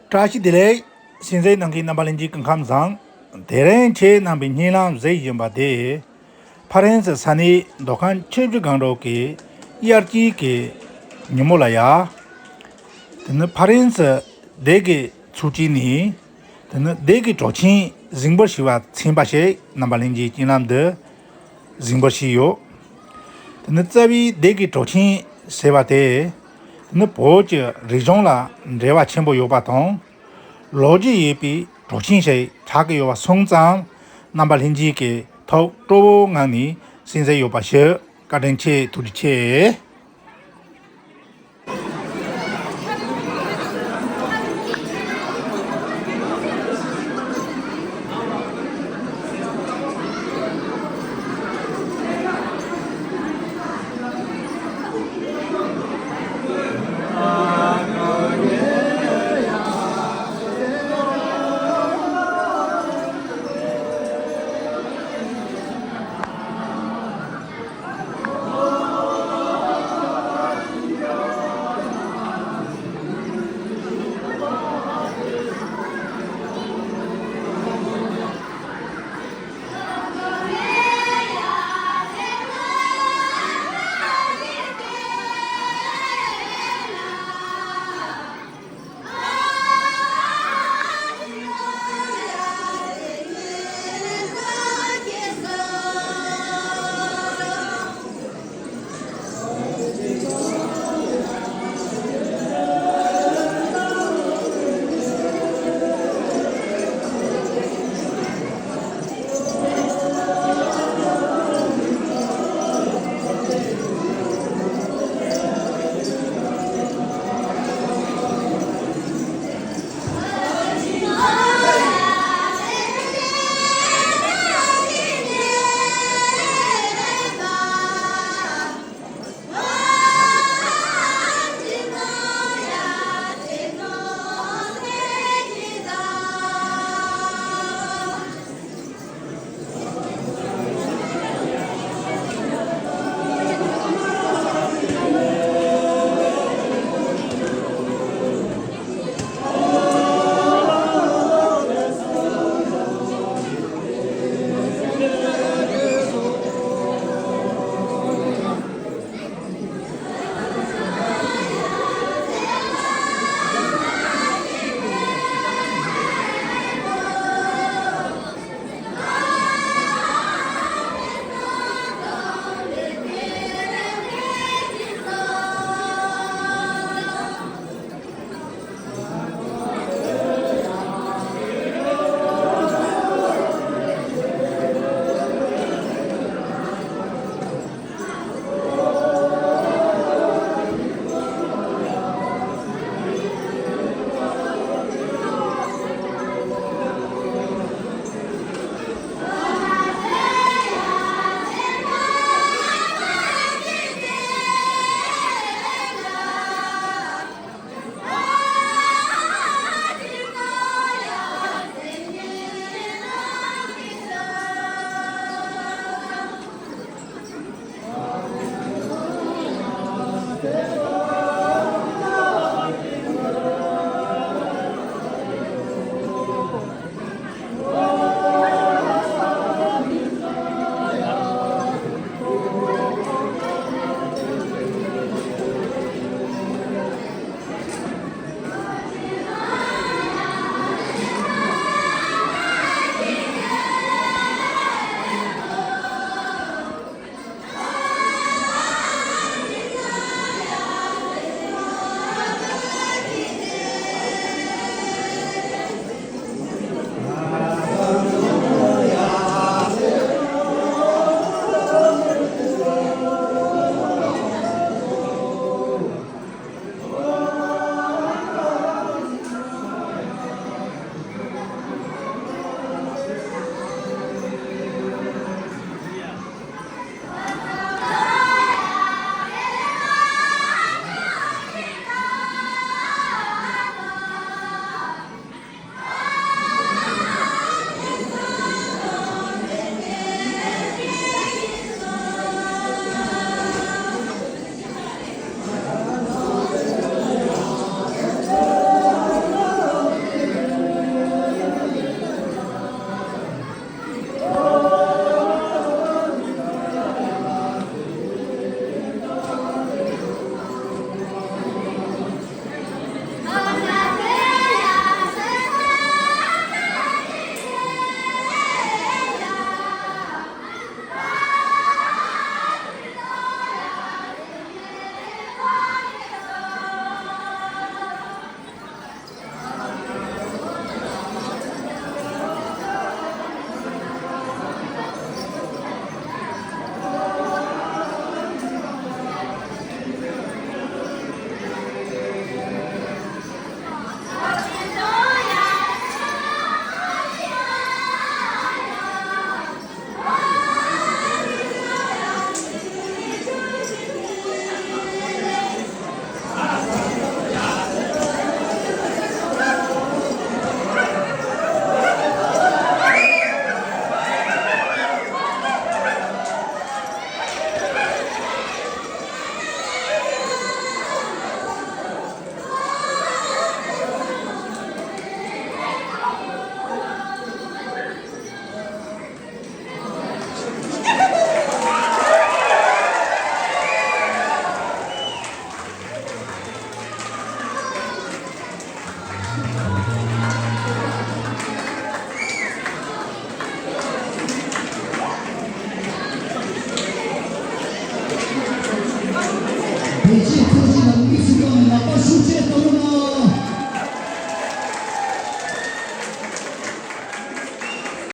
trashi delay sinzai nangki nambalinji kankam zang deren che nambi nilang zai yamba de parens sani dokan chebju gangro ke yarji ke nyumola ya tene parens dege chuchi ni tene dege chochin zingbo shiwa tsimba she nambalinji jinam de zingbo shi yo tene tsabi dege chochin sewa de tene boje rizhong la rewa chenpo yo batong 로지 예비 도친세 자기와 성장 남발hin지 게 더욱 또 강니 신세 요바셔 가든체 두리체